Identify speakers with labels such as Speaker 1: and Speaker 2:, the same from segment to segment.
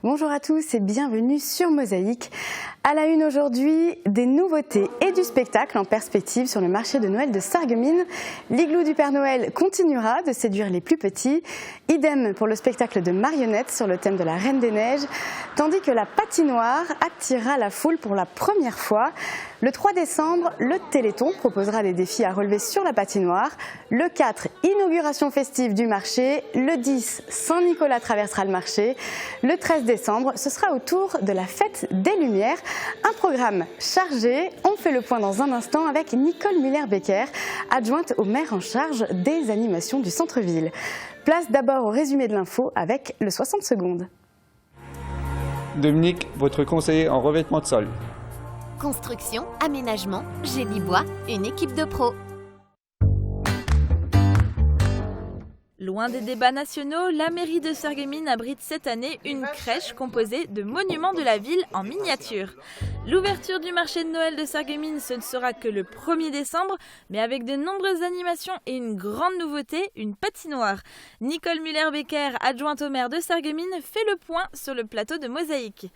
Speaker 1: Bonjour à tous et bienvenue sur Mosaïque. À la une aujourd'hui, des nouveautés et du spectacle en perspective sur le marché de Noël de Sarreguemines. L'igloo du Père Noël continuera de séduire les plus petits. Idem pour le spectacle de marionnettes sur le thème de la Reine des Neiges. Tandis que la patinoire attirera la foule pour la première fois. Le 3 décembre, le Téléthon proposera des défis à relever sur la patinoire. Le 4, inauguration festive du marché. Le 10, Saint-Nicolas traversera le marché. Le 13 décembre, ce sera au tour de la fête des Lumières. Un programme chargé. On fait le point dans un instant avec Nicole Muller-Becker, adjointe au maire en charge des animations du centre-ville. Place d'abord au résumé de l'info avec le 60 secondes.
Speaker 2: Dominique, votre conseiller en revêtement de sol.
Speaker 3: Construction, aménagement, génie bois, une équipe de pros.
Speaker 4: Loin des débats nationaux, la mairie de Sarreguemines abrite cette année une crèche composée de monuments de la ville en miniature. L'ouverture du marché de Noël de Sarreguemines, ce ne sera que le 1er décembre, mais avec de nombreuses animations et une grande nouveauté, une patinoire. Nicole Muller-Becker, adjointe au maire de Sarreguemines, fait le point sur le plateau de Mosaïque.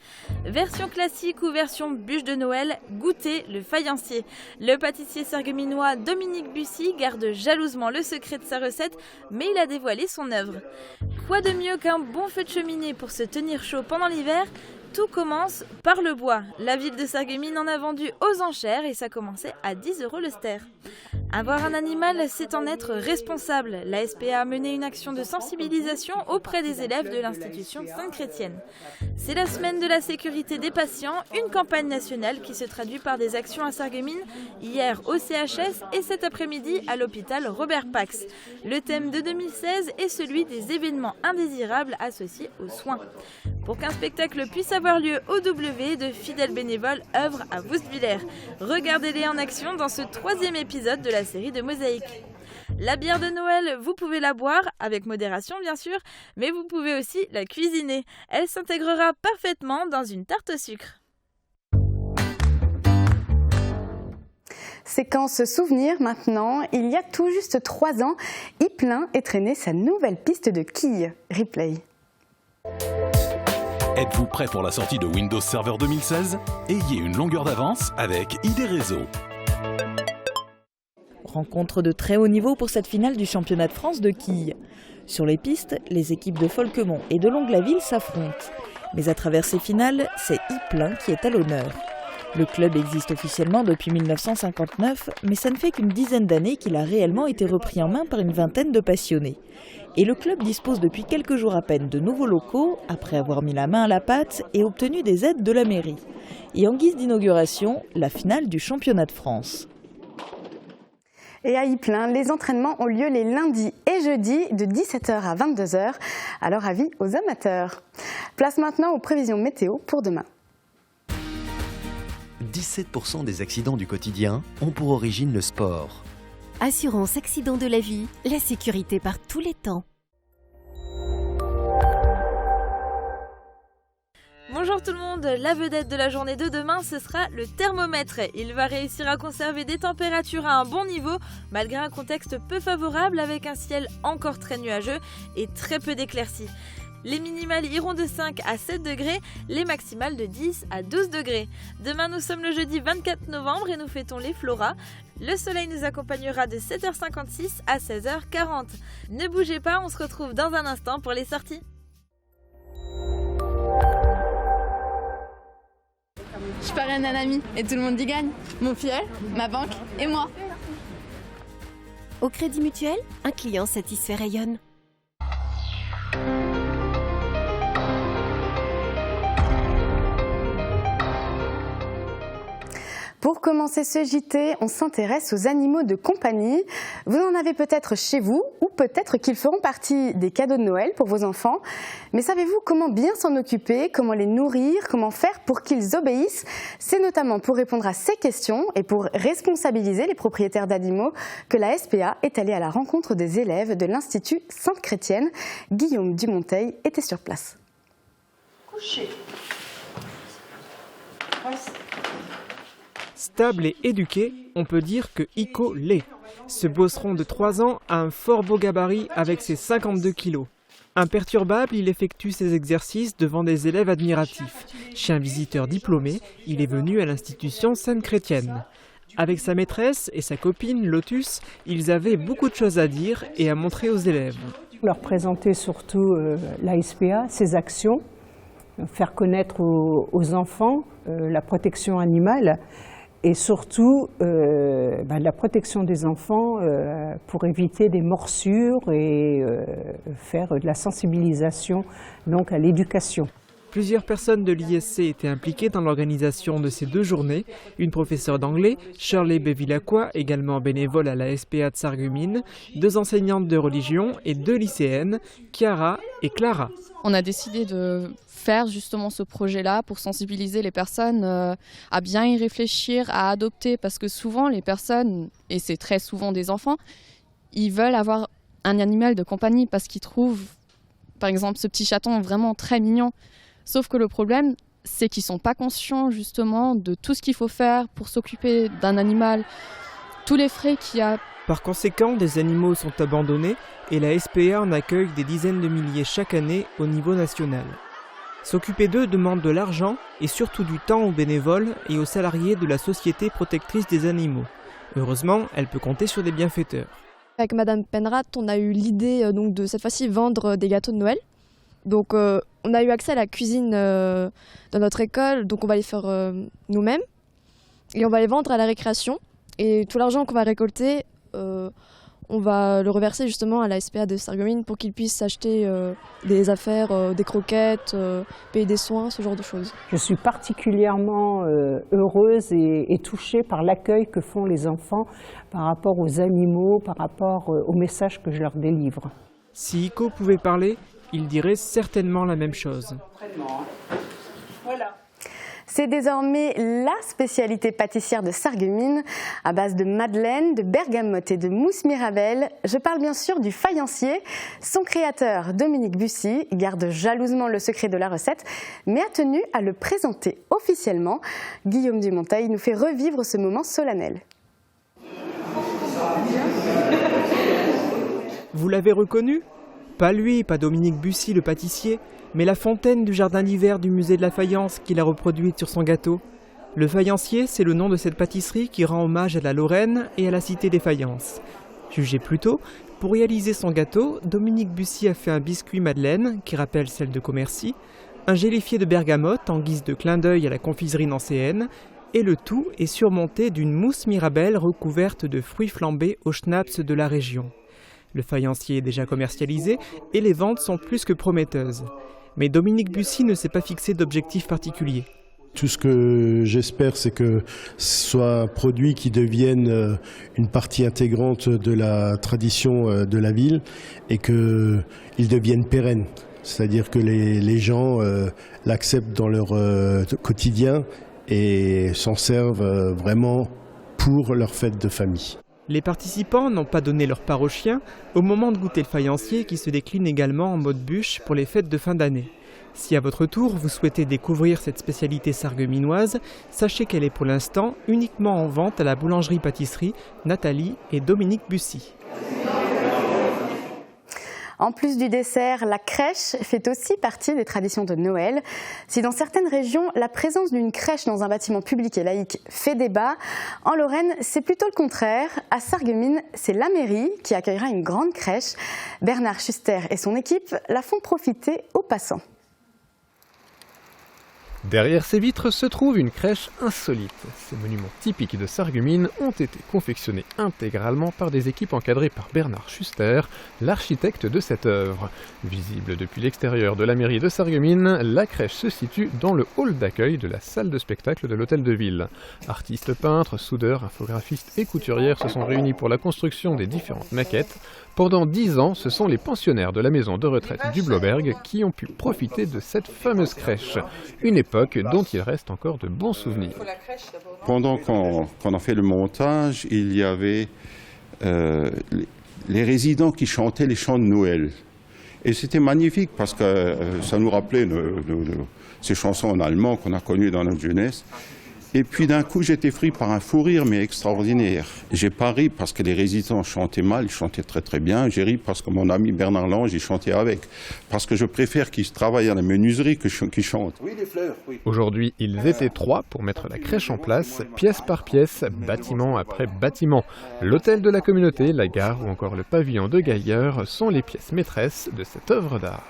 Speaker 4: Version classique ou version bûche de Noël, goûtez le faïencier. Le pâtissier sarregueminois Dominique Bussy garde jalousement le secret de sa recette, mais il a dévoilé son œuvre. Quoi de mieux qu'un bon feu de cheminée pour se tenir chaud pendant l'hiver ? Tout commence par le bois. La ville de Sarreguemines en a vendu aux enchères et ça commençait à 10 € le ster. Avoir un animal, c'est en être responsable. La SPA a mené une action de sensibilisation auprès des élèves de l'institution Sainte-Chrétienne. C'est la semaine de la sécurité des patients, une campagne nationale qui se traduit par des actions à Sarreguemines, hier au CHS et cet après-midi à l'hôpital Robert Pax. Le thème de 2016 est celui des événements indésirables associés aux soins. Pour qu'un spectacle puisse avoir lieu au W, de fidèles bénévoles œuvrent à Woustviller. Regardez-les en action dans ce 3e épisode de la série de Mosaïque. La bière de Noël, vous pouvez la boire, avec modération bien sûr, mais vous pouvez aussi la cuisiner. Elle s'intégrera parfaitement dans une tarte au sucre.
Speaker 1: Séquence souvenir maintenant. Il y a tout juste 3 ans, Ypelin traîné sa nouvelle piste de quilles. Replay.
Speaker 5: Êtes-vous prêt pour la sortie de Windows Server 2016 ? Ayez une longueur d'avance avec ID Réseau.
Speaker 6: Rencontre de très haut niveau pour cette finale du championnat de France de quilles. Sur les pistes, les équipes de Folquemont et de Longlaville s'affrontent. Mais à travers ces finales, c'est Ypelin qui est à l'honneur. Le club existe officiellement depuis 1959, mais ça ne fait qu'une dizaine d'années qu'il a réellement été repris en main par une vingtaine de passionnés. Et le club dispose depuis quelques jours à peine de nouveaux locaux, après avoir mis la main à la pâte et obtenu des aides de la mairie. Et en guise d'inauguration, la finale du championnat de France.
Speaker 1: Et à Ypelin, les entraînements ont lieu les lundis et jeudis de 17 h à 22 h. Alors avis aux amateurs. Place maintenant aux prévisions météo pour demain.
Speaker 7: 17% des accidents du quotidien ont pour origine le sport.
Speaker 3: Assurance accident de la vie, la sécurité par tous les temps.
Speaker 4: Bonjour tout le monde, la vedette de la journée de demain, ce sera le thermomètre. Il va réussir à conserver des températures à un bon niveau, malgré un contexte peu favorable avec un ciel encore très nuageux et très peu d'éclaircies. Les minimales iront de 5 à 7 degrés, les maximales de 10 à 12 degrés. Demain, nous sommes le jeudi 24 novembre et nous fêtons les Floras. Le soleil nous accompagnera de 7h56 à 16h40. Ne bougez pas, on se retrouve dans un instant pour les sorties.
Speaker 8: Je parraine un ami et tout le monde y gagne. Mon filleul, ma banque et moi.
Speaker 3: Au Crédit Mutuel, un client satisfait rayonne.
Speaker 1: Pour commencer ce JT, on s'intéresse aux animaux de compagnie. Vous en avez peut-être chez vous ou peut-être qu'ils feront partie des cadeaux de Noël pour vos enfants. Mais savez-vous comment bien s'en occuper, comment les nourrir, comment faire pour qu'ils obéissent ? C'est notamment pour répondre à ces questions et pour responsabiliser les propriétaires d'animaux que la SPA est allée à la rencontre des élèves de l'Institut Sainte-Chrétienne. Guillaume Dumonteil était sur place.
Speaker 9: Couché.
Speaker 10: Stable et éduqué, on peut dire que Ico l'est. Ce bosseron de 3 ans a un fort beau gabarit avec ses 52 kilos. Imperturbable, il effectue ses exercices devant des élèves admiratifs. Chien visiteur diplômé, il est venu à l'institution Sainte-Chrétienne. Avec sa maîtresse et sa copine Lotus, ils avaient beaucoup de choses à dire et à montrer aux élèves.
Speaker 11: Leur présenter surtout la SPA, ses actions, faire connaître aux enfants la protection animale et surtout la protection des enfants pour éviter des morsures et faire de la sensibilisation donc à l'éducation.
Speaker 10: Plusieurs personnes de l'ISC étaient impliquées dans l'organisation de ces 2 journées. Une professeure d'anglais, Shirley Bevilacqua, également bénévole à la SPA de Sarreguemines, 2 enseignantes de religion et 2 lycéennes, Chiara et Clara.
Speaker 12: On a décidé de faire justement ce projet-là pour sensibiliser les personnes à bien y réfléchir, à adopter, parce que souvent les personnes, et c'est très souvent des enfants, ils veulent avoir un animal de compagnie parce qu'ils trouvent, par exemple, ce petit chaton vraiment très mignon. Sauf que le problème, c'est qu'ils ne sont pas conscients justement de tout ce qu'il faut faire pour s'occuper d'un animal, tous les frais qu'il y a.
Speaker 10: Par conséquent, des animaux sont abandonnés et la SPA en accueille des dizaines de milliers chaque année au niveau national. S'occuper d'eux demande de l'argent et surtout du temps aux bénévoles et aux salariés de la Société protectrice des animaux. Heureusement, elle peut compter sur des bienfaiteurs.
Speaker 13: Avec Madame Penrat, on a eu l'idée donc de cette fois-ci vendre des gâteaux de Noël. Donc on a eu accès à la cuisine dans notre école, donc on va les faire nous-mêmes et on va les vendre à la récréation. Et tout l'argent qu'on va récolter, on va le reverser justement à la SPA de Sarreguemines pour qu'ils puissent acheter des affaires, des croquettes, payer des soins, ce genre de choses.
Speaker 11: Je suis particulièrement heureuse et touchée par l'accueil que font les enfants par rapport aux animaux, par rapport aux messages que je leur délivre.
Speaker 10: Si ICO pouvait parler, il dirait certainement la même chose.
Speaker 1: C'est désormais la spécialité pâtissière de Sarreguemines, à base de madeleine, de bergamote et de mousse mirabelle. Je parle bien sûr du faïencier. Son créateur, Dominique Bussy, garde jalousement le secret de la recette, mais a tenu à le présenter officiellement. Guillaume Dumonteil nous fait revivre ce moment solennel.
Speaker 10: Vous l'avez reconnu ? Pas lui, pas Dominique Bussy, le pâtissier, mais la fontaine du jardin d'hiver du musée de la faïence qu'il a reproduite sur son gâteau. Le faïencier, c'est le nom de cette pâtisserie qui rend hommage à la Lorraine et à la cité des faïences. Jugez plutôt, pour réaliser son gâteau, Dominique Bussy a fait un biscuit madeleine, qui rappelle celle de Commercy, un gélifié de bergamote en guise de clin d'œil à la confiserie nancéenne, et le tout est surmonté d'une mousse mirabelle recouverte de fruits flambés au schnapps de la région. Le faïencier est déjà commercialisé et les ventes sont plus que prometteuses. Mais Dominique Bussy ne s'est pas fixé d'objectif particulier.
Speaker 14: Tout ce que j'espère, c'est que ce soit un produit qui devienne une partie intégrante de la tradition de la ville et qu'il devienne pérenne. C'est-à-dire que les gens l'acceptent dans leur quotidien et s'en servent vraiment pour leur fête de famille.
Speaker 10: Les participants n'ont pas donné leur part aux chiens au moment de goûter le faïencier qui se décline également en mode bûche pour les fêtes de fin d'année. Si à votre tour vous souhaitez découvrir cette spécialité sarregueminoise, sachez qu'elle est pour l'instant uniquement en vente à la boulangerie-pâtisserie Nathalie et Dominique Bussy.
Speaker 1: En plus du dessert, la crèche fait aussi partie des traditions de Noël. Si dans certaines régions, la présence d'une crèche dans un bâtiment public et laïque fait débat, en Lorraine, c'est plutôt le contraire. À Sarreguemines, c'est la mairie qui accueillera une grande crèche. Bernard Schuster et son équipe la font profiter aux passants.
Speaker 15: Derrière ces vitres se trouve une crèche insolite. Ces monuments typiques de Sarreguemines ont été confectionnés intégralement par des équipes encadrées par Bernard Schuster, l'architecte de cette œuvre. Visible depuis l'extérieur de la mairie de Sarreguemines, la crèche se situe dans le hall d'accueil de la salle de spectacle de l'hôtel de ville. Artistes peintres, soudeurs, infographistes et couturières se sont réunis pour la construction des différentes maquettes. Pendant 10 ans, ce sont les pensionnaires de la maison de retraite du Bloberg qui ont pu profiter de cette fameuse crèche. Une époque dont il reste encore de bons souvenirs.
Speaker 2: Pendant qu'on a fait le montage, il y avait les résidents qui chantaient les chants de Noël. Et c'était magnifique parce que ça nous rappelait ces chansons en allemand qu'on a connues dans notre jeunesse. Et puis d'un coup, j'étais pris par un fou rire, mais extraordinaire. J'ai pas ri parce que les résidents chantaient mal, ils chantaient très très bien. J'ai ri parce que mon ami Bernard Lange, il chantait avec. Parce que je préfère qu'ils travaillent à la menuiserie qu'ils chantent.
Speaker 15: Oui, les fleurs, oui. Aujourd'hui, ils étaient 3 pour mettre la crèche en place, pièce par pièce, bâtiment après bâtiment. L'hôtel de la communauté, la gare ou encore le pavillon de Gailleur sont les pièces maîtresses de cette œuvre d'art.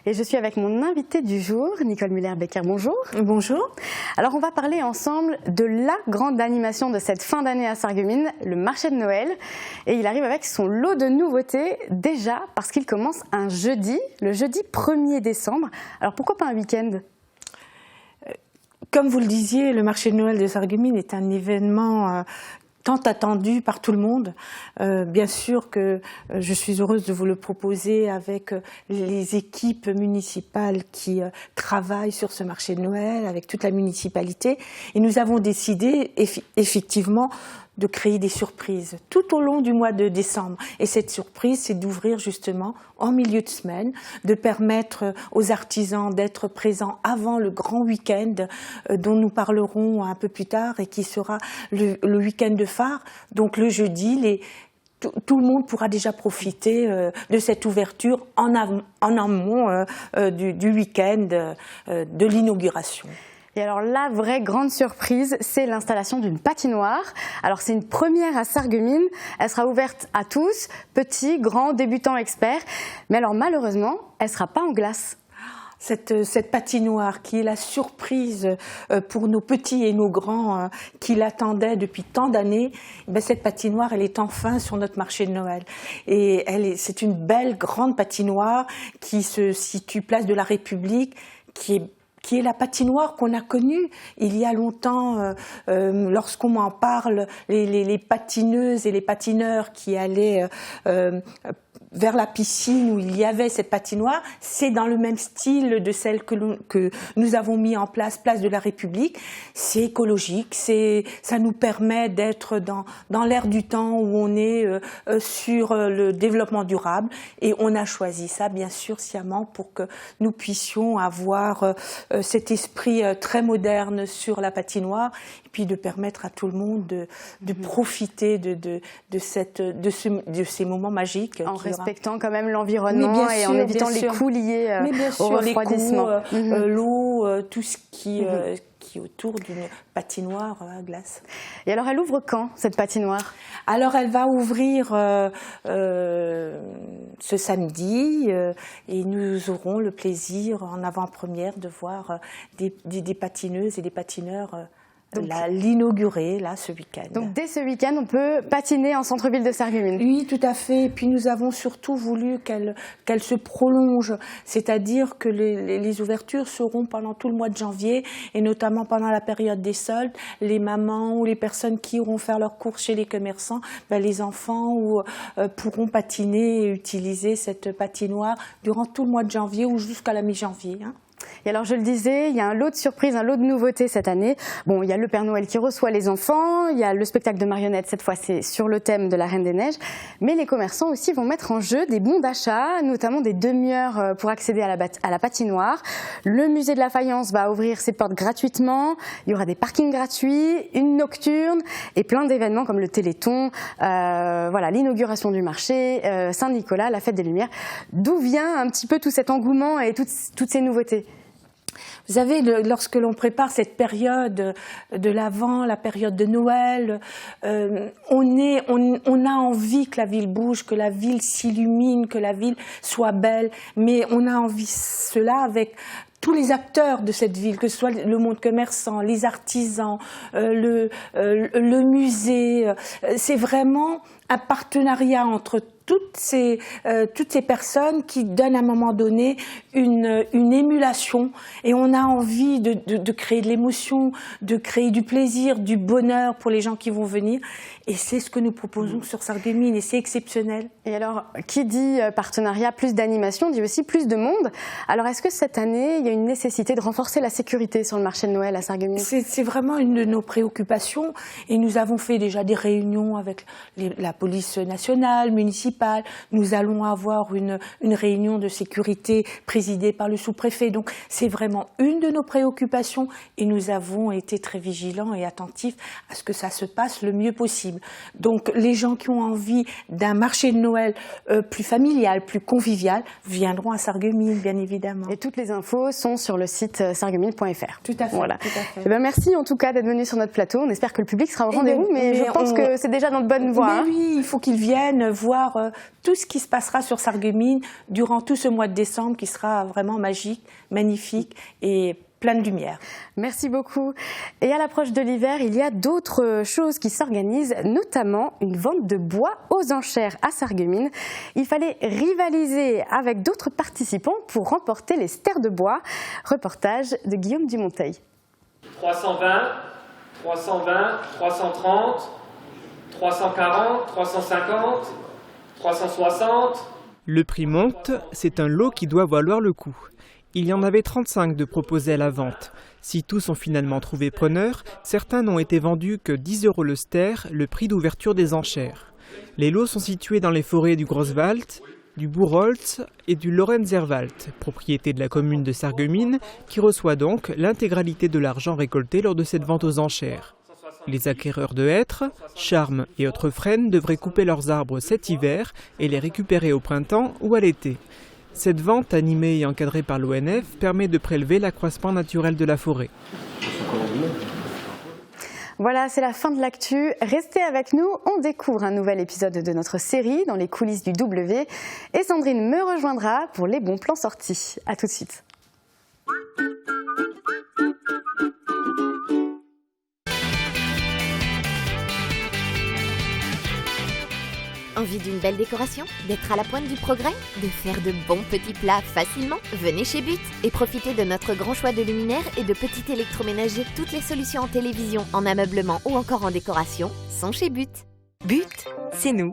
Speaker 1: Et je suis avec mon invité du jour, Nicole Muller-Becker. Bonjour.
Speaker 16: Bonjour.
Speaker 1: Alors on va parler ensemble de la grande animation de cette fin d'année à Sarreguemines, le marché de Noël. Et il arrive avec son lot de nouveautés, déjà parce qu'il commence un jeudi, le jeudi 1er décembre. Alors pourquoi pas un week-end ?
Speaker 16: Comme vous le disiez, le marché de Noël de Sarreguemines est un événement tant attendu par tout le monde. Bien sûr que je suis heureuse de vous le proposer avec les équipes municipales qui travaillent sur ce marché de Noël, avec toute la municipalité. Et nous avons décidé effectivement de créer des surprises tout au long du mois de décembre. Et cette surprise, c'est d'ouvrir justement en milieu de semaine, de permettre aux artisans d'être présents avant le grand week-end dont nous parlerons un peu plus tard et qui sera le week-end de phare. Donc le jeudi, tout le monde pourra déjà profiter de cette ouverture en amont du week-end de l'inauguration.
Speaker 1: Et alors la vraie grande surprise, c'est l'installation d'une patinoire. Alors c'est une première à Sarreguemines, elle sera ouverte à tous, petits, grands, débutants, experts. Mais alors malheureusement, elle ne sera pas en glace.
Speaker 16: Cette patinoire qui est la surprise pour nos petits et nos grands qui l'attendaient depuis tant d'années, cette patinoire, elle est enfin sur notre marché de Noël. Et c'est une belle grande patinoire qui se situe place de la République, qui est la patinoire qu'on a connue il y a longtemps, lorsqu'on m'en parle, les patineuses et les patineurs qui allaient vers la piscine où il y avait cette patinoire, c'est dans le même style de celle que nous avons mis en place de la République. C'est écologique, ça nous permet d'être dans l'ère du temps où on est sur le développement durable, et on a choisi ça bien sûr sciemment pour que nous puissions avoir cet esprit très moderne sur la patinoire, et puis de permettre à tout le monde de profiter de ces moments magiques.
Speaker 1: En respectant quand même l'environnement et en évitant les coûts liés au refroidissement.
Speaker 16: L'eau, tout ce qui est autour d'une patinoire à glace.
Speaker 1: Et alors elle ouvre quand, cette patinoire ?
Speaker 16: Alors elle va ouvrir ce samedi et nous aurons le plaisir en avant-première de voir des patineuses et des patineurs l'inaugurer là ce week-end.
Speaker 1: Donc dès ce week-end, on peut patiner en centre-ville de Sarreguemines.
Speaker 16: Oui, tout à fait. Et puis nous avons surtout voulu qu'elle se prolonge, c'est-à-dire que les ouvertures seront pendant tout le mois de janvier et notamment pendant la période des soldes. Les mamans ou les personnes qui iront faire leurs courses chez les commerçants, les enfants pourront patiner et utiliser cette patinoire durant tout le mois de janvier ou jusqu'à la mi-janvier.
Speaker 1: Et alors je le disais, il y a un lot de surprises, un lot de nouveautés cette année. Bon, il y a le Père Noël qui reçoit les enfants, il y a le spectacle de marionnettes, cette fois c'est sur le thème de la Reine des Neiges, mais les commerçants aussi vont mettre en jeu des bons d'achat, notamment des demi-heures pour accéder à la patinoire. Le musée de la faïence va ouvrir ses portes gratuitement, il y aura des parkings gratuits, une nocturne et plein d'événements comme le Téléthon, l'inauguration du marché, Saint-Nicolas, la fête des Lumières. D'où vient un petit peu tout cet engouement et toutes ces nouveautés ?
Speaker 16: Vous savez, lorsque l'on prépare cette période de l'Avent, la période de Noël, on a envie que la ville bouge, que la ville s'illumine, que la ville soit belle, mais on a envie cela avec tous les acteurs de cette ville, que ce soit le monde commerçant, les artisans, le musée. C'est vraiment un partenariat entre toutes ces personnes qui donnent à un moment donné une émulation, et on a envie de créer de l'émotion, de créer du plaisir, du bonheur pour les gens qui vont venir, et c'est ce que nous proposons sur Sarreguemines, et c'est exceptionnel.
Speaker 1: Et alors, qui dit partenariat, plus d'animation, dit aussi plus de monde. Alors est-ce que cette année, il y a une nécessité de renforcer la sécurité sur le marché de Noël à Sarreguemines ?
Speaker 16: C'est vraiment une de nos préoccupations, et nous avons fait déjà des réunions avec la police nationale, municipale, municipal. Nous allons avoir une réunion de sécurité présidée par le sous-préfet. Donc c'est vraiment une de nos préoccupations et nous avons été très vigilants et attentifs à ce que ça se passe le mieux possible. Donc les gens qui ont envie d'un marché de Noël plus familial, plus convivial, viendront à Sarreguemines, bien évidemment.
Speaker 1: Et toutes les infos sont sur le site sarreguemines.fr.
Speaker 16: Tout à fait.
Speaker 1: Voilà.
Speaker 16: Tout à fait.
Speaker 1: Eh ben merci en tout cas d'être venu sur notre plateau. On espère que le public sera au rendez-vous, mais je pense que c'est déjà dans de bonnes voies.
Speaker 16: Mais oui, il faut qu'ils viennent voir tout ce qui se passera sur Sarreguemines durant tout ce mois de décembre qui sera vraiment magique, magnifique et plein de lumière.
Speaker 1: Merci beaucoup. Et à l'approche de l'hiver, il y a d'autres choses qui s'organisent, notamment une vente de bois aux enchères à Sarreguemines. Il fallait rivaliser avec d'autres participants pour remporter les stères de bois. Reportage de Guillaume Dumonteil.
Speaker 17: 320, 320, 330, 340, 350, 360.
Speaker 10: Le prix monte, c'est un lot qui doit valoir le coup. Il y en avait 35 de proposés à la vente. Si tous ont finalement trouvé preneur, certains n'ont été vendus que 10 € le ster, le prix d'ouverture des enchères. Les lots sont situés dans les forêts du Grosswald, du Buchholz et du Lorenzerwald, propriété de la commune de Sarreguemines, qui reçoit donc l'intégralité de l'argent récolté lors de cette vente aux enchères. Les acquéreurs de hêtres, charmes et autres frênes devraient couper leurs arbres cet hiver et les récupérer au printemps ou à l'été. Cette vente, animée et encadrée par l'ONF, permet de prélever l'accroissement naturel de la forêt.
Speaker 1: Voilà, c'est la fin de l'actu. Restez avec nous, on découvre un nouvel épisode de notre série dans les coulisses du W. Et Sandrine me rejoindra pour les bons plans sortis. A tout de suite.
Speaker 3: Envie d'une belle décoration? D'être à la pointe du progrès? De faire de bons petits plats facilement? Venez chez But et profitez de notre grand choix de luminaires et de petits électroménagers. Toutes les solutions en télévision, en ameublement ou encore en décoration sont chez But.
Speaker 18: But, c'est nous.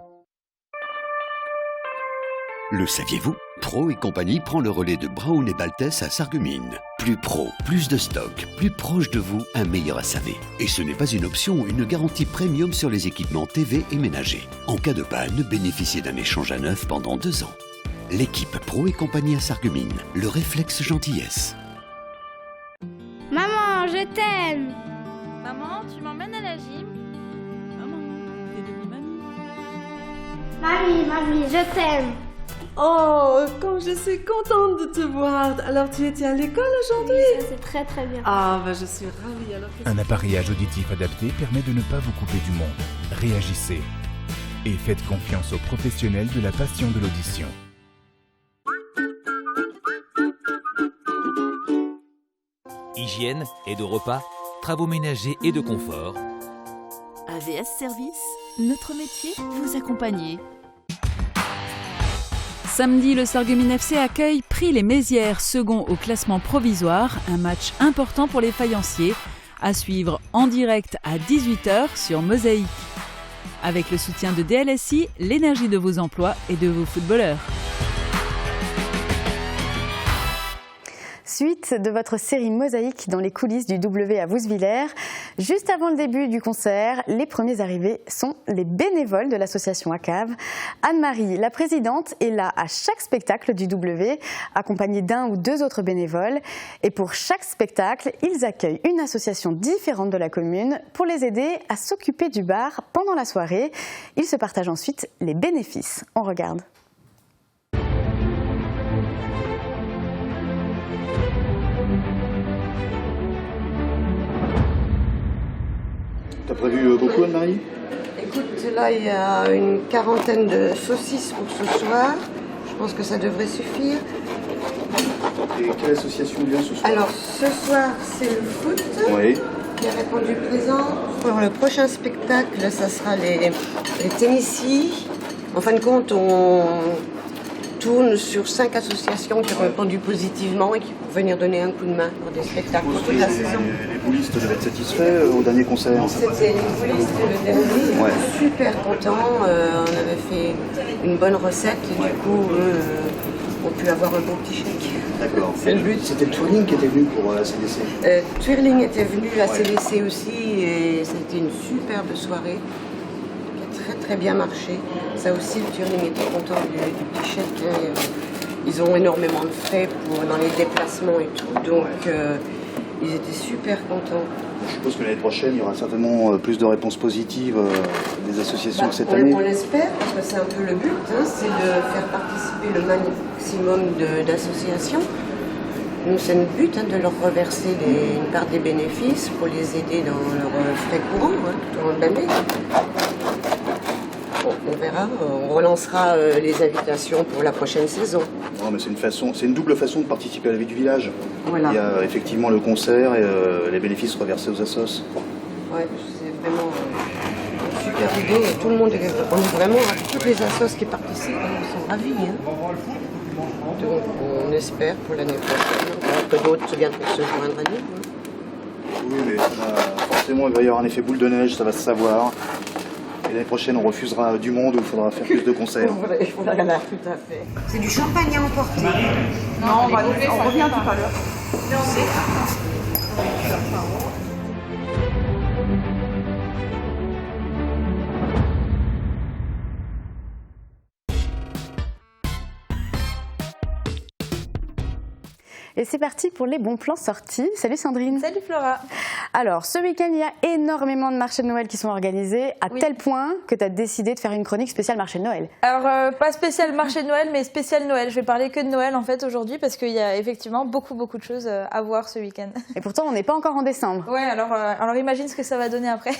Speaker 19: Le saviez-vous? Pro et compagnie prend le relais de Braun et Baltès à Sarreguemines. Plus pro, plus de stock, plus proche de vous, un meilleur SAV. Et ce n'est pas une option, une garantie premium sur les équipements TV et ménagers. En cas de panne, bénéficiez d'un échange à neuf pendant 2 ans. L'équipe Pro et compagnie à Sarreguemines, le réflexe gentillesse.
Speaker 20: Maman, je t'aime.
Speaker 4: Maman, tu m'emmènes à la gym? Maman, t'es devenue
Speaker 20: Mamie,
Speaker 4: mamie.
Speaker 20: mamie, je t'aime.
Speaker 21: Oh, comme je suis contente de te voir. Alors, tu étais à l'école aujourd'hui?
Speaker 20: Oui, ça c'est très très bien.
Speaker 21: Ah, bah je suis ravie. Alors,
Speaker 22: un appareillage auditif adapté permet de ne pas vous couper du monde. Réagissez et faites confiance aux professionnels de la passion de l'audition.
Speaker 23: Hygiène, aide au repas, travaux ménagers et de confort.
Speaker 24: AVS Service, notre métier, vous accompagner. Samedi, le Sarreguemines FC accueille Prix les Mézières, second au classement provisoire, un match important pour les faïenciers, à suivre en direct à 18h sur Mosaïque. Avec le soutien de DLSI, l'énergie de vos emplois et de vos footballeurs.
Speaker 1: Suite de votre série Mosaïque dans les coulisses du W à Vousvillers. Juste avant le début du concert, les premiers arrivés sont les bénévoles de l'association ACAV. Anne-Marie, la présidente, est là à chaque spectacle du W, accompagnée d'un ou deux autres bénévoles. Et pour chaque spectacle, ils accueillent une association différente de la commune pour les aider à s'occuper du bar pendant la soirée. Ils se partagent ensuite les bénéfices. On regarde.
Speaker 25: T'as prévu beaucoup, Anne-Marie?
Speaker 26: Écoute, là, il y a une quarantaine de saucisses pour ce soir. Je pense que ça devrait suffire.
Speaker 25: Et quelle association vient ce soir?
Speaker 26: Alors, ce soir, c'est le foot
Speaker 25: oui.
Speaker 26: Qui a répondu présent. Pour le prochain spectacle, ça sera les Tennessee. En fin de compte, on tourne sur 5 associations qui ont répondu positivement et qui vont venir donner un coup de main pour des spectacles pour toute la saison.
Speaker 25: Les boulistes devaient être satisfaits au dernier concert?
Speaker 26: C'était les boulistes le dernier, ouais. Super contents. On avait fait une bonne recette et du coup, ont pu avoir un bon petit chèque.
Speaker 25: D'accord.
Speaker 26: C'est le but.
Speaker 25: C'était le Twirling qui était venu pour la CDC?
Speaker 26: Twirling était venu à CDC aussi et c'était une superbe soirée. très très bien marché. Ça aussi, le Turing était content du petit chèque. Ils ont énormément de frais dans les déplacements et tout, donc ils étaient super contents.
Speaker 25: Je suppose que l'année prochaine, il y aura certainement plus de réponses positives des associations que cette année.
Speaker 26: On l'espère, parce que c'est un peu le but, hein, c'est de faire participer le maximum d'associations. Nous, c'est notre but, hein, de leur reverser une part des bénéfices pour les aider dans leurs frais courants, hein, tout au long de l'année. Bon, on verra, on relancera les invitations pour la prochaine saison.
Speaker 25: Non, mais c'est une double façon de participer à la vie du village.
Speaker 26: Voilà.
Speaker 25: Il y a effectivement le concert et les bénéfices reversés aux assos.
Speaker 26: Ouais, c'est vraiment une super idée. Et tout le monde, on est vraiment, toutes les assos qui participent sont ravis. Hein. Donc, on espère pour l'année prochaine que d'autres viendront se joindre à nous.
Speaker 25: Oui, mais forcément, il va y avoir un effet boule de neige, ça va se savoir. Et l'année prochaine, on refusera du monde où il faudra faire plus de concerts.
Speaker 26: Voilà, tout à fait. C'est du champagne à emporter.
Speaker 21: Non, on revient tout à l'heure.
Speaker 1: Et c'est parti pour les bons plans sortis. Salut Sandrine.
Speaker 4: Salut Flora.
Speaker 1: Alors, ce week-end, il y a énormément de marchés de Noël qui sont organisés, à tel point que tu as décidé de faire une chronique spéciale marché de Noël.
Speaker 4: Alors, pas spécial marché de Noël, mais spécial Noël. Je vais parler que de Noël en fait aujourd'hui parce qu'il y a effectivement beaucoup de choses à voir ce week-end.
Speaker 1: Et pourtant, on n'est pas encore en décembre.
Speaker 4: Ouais, alors imagine ce que ça va donner après.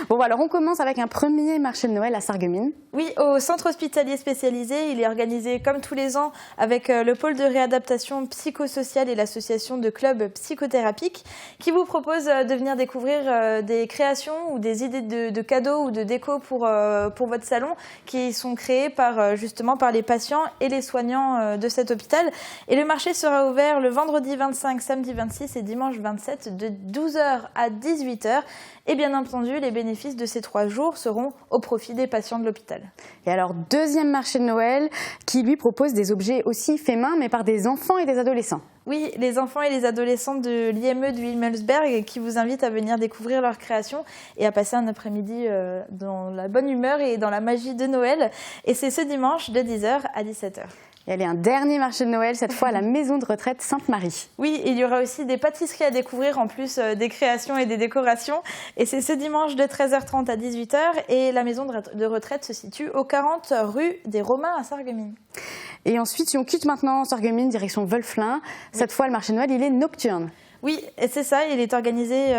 Speaker 1: Bon, alors on commence avec un premier marché de Noël à Sarreguemines.
Speaker 4: Oui, au centre hospitalier spécialisé. Il est organisé comme tous les ans avec le pôle de réadaptation psychosociale et l'association de clubs psychothérapiques qui vous propose de venir découvrir des créations ou des idées de cadeaux ou de déco pour votre salon qui sont créées justement par les patients et les soignants de cet hôpital. Et le marché sera ouvert le vendredi 25, samedi 26 et dimanche 27 de 12h à 18h. Et bien entendu, les bénéfices de ces 3 jours seront au profit des patients de l'hôpital.
Speaker 1: Et alors, deuxième marché de Noël qui lui propose des objets aussi faits main mais par des enfants et des adolescents.
Speaker 4: Oui, les enfants et les adolescents de l'IME de Wilmelsberg qui vous invitent à venir découvrir leurs créations et à passer un après-midi dans la bonne humeur et dans la magie de Noël. Et c'est ce dimanche de 10h à 17h.
Speaker 1: Et allez, un dernier marché de Noël, cette fois à la maison de retraite Sainte-Marie.
Speaker 4: Oui, il y aura aussi des pâtisseries à découvrir en plus des créations et des décorations. Et c'est ce dimanche de 13h30 à 18h. Et la maison de retraite se situe au 40 rue des Romains à Sarreguemines.
Speaker 1: Et ensuite, si on quitte maintenant Sarreguemines, direction Wölflin, cette fois le marché de Noël, il est nocturne.
Speaker 4: Oui, et c'est ça, il est organisé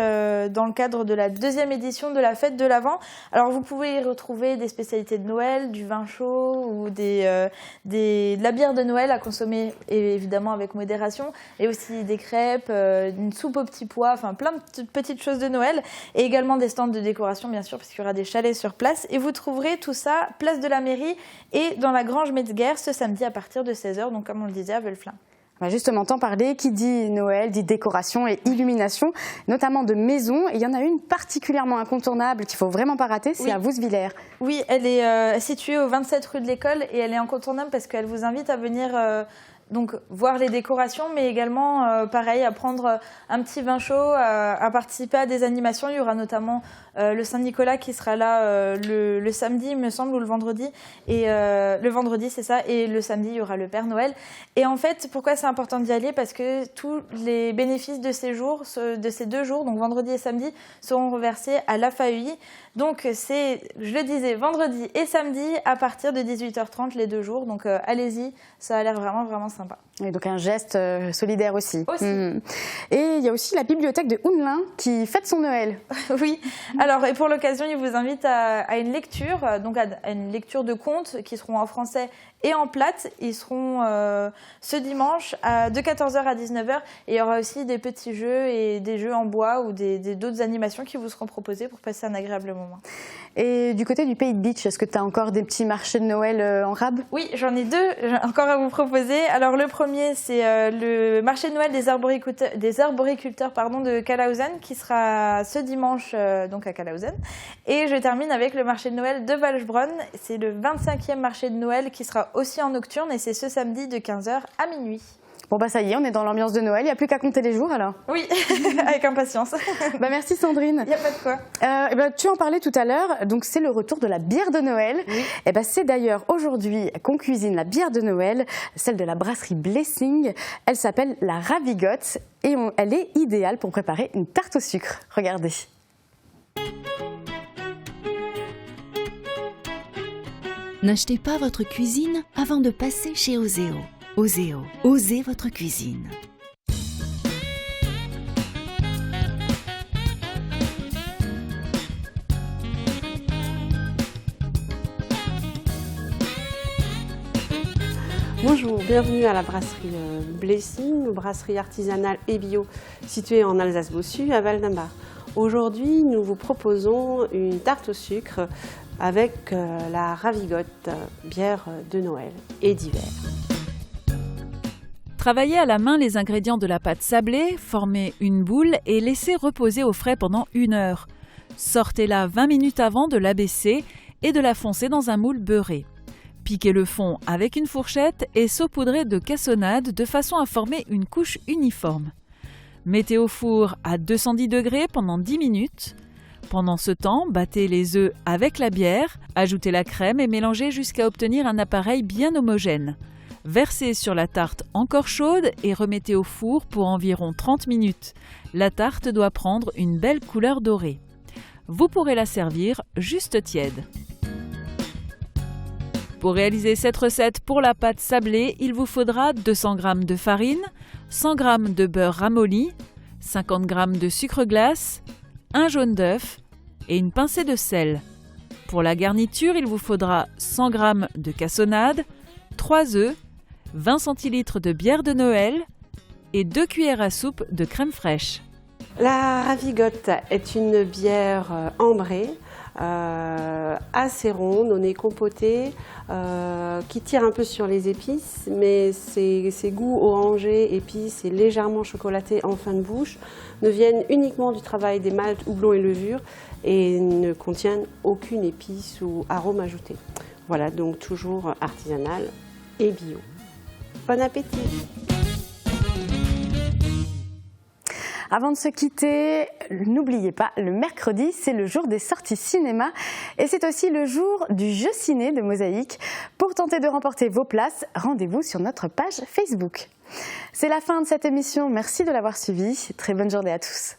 Speaker 4: dans le cadre de la 2e édition de la fête de l'Avent. Alors vous pouvez y retrouver des spécialités de Noël, du vin chaud ou de la bière de Noël à consommer évidemment avec modération, et aussi des crêpes, une soupe aux petits pois, enfin plein de petites choses de Noël, et également des stands de décoration bien sûr, puisqu'il y aura des chalets sur place. Et vous trouverez tout ça place de la mairie et dans la Grange Metzger ce samedi à partir de 16h, donc comme on le disait à Wölflin.
Speaker 1: On va justement t'en parler. Qui dit Noël dit décoration et illumination, notamment de maisons. Et il y en a une particulièrement incontournable qu'il ne faut vraiment pas rater, c'est à Vousvillers.
Speaker 4: Oui, elle est située au 27 rue de l'École et elle est incontournable parce qu'elle vous invite à venir donc voir les décorations, mais également, pareil, à prendre un petit vin chaud, à participer à des animations. Il y aura notamment le Saint-Nicolas qui sera là le samedi, il me semble, ou le vendredi. Et le vendredi, c'est ça. Et le samedi, il y aura le Père Noël. Et en fait, pourquoi c'est important d'y aller? Parce que tous les bénéfices de ces 2 jours, donc vendredi et samedi, seront reversés à l'AFAEI. Donc c'est, je le disais, vendredi et samedi à partir de 18h30 les 2 jours. Donc allez-y, ça a l'air vraiment sympa.
Speaker 1: Et donc un geste solidaire aussi. Et il y a aussi la bibliothèque de Hounelin qui fête son Noël.
Speaker 4: Oui, alors et pour l'occasion, il vous invite à une lecture, donc à une lecture de contes qui seront en français et en plate. Ils seront ce dimanche de 14h à 19h. Et il y aura aussi des petits jeux et des jeux en bois ou d'autres animations qui vous seront proposées pour passer un agréable moment.
Speaker 1: Et du côté du Pays de Bitche, est-ce que tu as encore des petits marchés de Noël en rab?
Speaker 4: Oui, j'en ai 2 encore à vous proposer. Alors le premier, c'est le marché de Noël des arboriculteurs de Kalausen qui sera ce dimanche donc à Kalausen. Et je termine avec le marché de Noël de Walchbronn. C'est le 25e marché de Noël qui sera aussi en nocturne et c'est ce samedi de 15h à minuit.
Speaker 1: Bon bah ça y est, on est dans l'ambiance de Noël, il n'y a plus qu'à compter les jours alors.
Speaker 5: Oui, avec impatience.
Speaker 1: Bah merci Sandrine.
Speaker 5: Il n'y a pas de quoi.
Speaker 1: Tu en parlais tout à l'heure, donc c'est le retour de la bière de Noël. Oui. Et c'est d'ailleurs aujourd'hui qu'on cuisine la bière de Noël, celle de la brasserie Blessing. Elle s'appelle la Ravigotte et elle est idéale pour préparer une tarte au sucre. Regardez.
Speaker 6: N'achetez pas votre cuisine avant de passer chez Oseo. Oseo, osez votre cuisine.
Speaker 7: Bonjour, bienvenue à la brasserie Blessing, brasserie artisanale et bio située en Alsace-Bossu à Val-d'Ambard. Aujourd'hui, nous vous proposons une tarte au sucre avec la Ravigotte, bière de Noël et d'hiver.
Speaker 24: Travaillez à la main les ingrédients de la pâte sablée, formez une boule et laissez reposer au frais pendant 1 heure. Sortez-la 20 minutes avant de l'abaisser et de la foncer dans un moule beurré. Piquez le fond avec une fourchette et saupoudrez de cassonade de façon à former une couche uniforme. Mettez au four à 210 degrés pendant 10 minutes. Pendant ce temps, battez les œufs avec la bière, ajoutez la crème et mélangez jusqu'à obtenir un appareil bien homogène. Versez sur la tarte encore chaude et remettez au four pour environ 30 minutes. La tarte doit prendre une belle couleur dorée. Vous pourrez la servir juste tiède. Pour réaliser cette recette pour la pâte sablée, il vous faudra 200 g de farine, 100 g de beurre ramolli, 50 g de sucre glace, un jaune d'œuf et une pincée de sel. Pour la garniture, il vous faudra 100 g de cassonade, 3 œufs, 20 centilitres de bière de Noël et 2 cuillères à soupe de crème fraîche.
Speaker 7: La Ravigotte est une bière ambrée, assez ronde, au nez compoté, qui tire un peu sur les épices, mais ses goûts orangés, épices et légèrement chocolatés en fin de bouche ne viennent uniquement du travail des maltes, houblons et levures et ne contiennent aucune épice ou arôme ajouté. Voilà, donc toujours artisanal et bio. Bon appétit!
Speaker 1: Avant de se quitter, n'oubliez pas, le mercredi, c'est le jour des sorties cinéma et c'est aussi le jour du jeu ciné de Mosaïque. Pour tenter de remporter vos places, rendez-vous sur notre page Facebook. C'est la fin de cette émission, merci de l'avoir suivie. Très bonne journée à tous.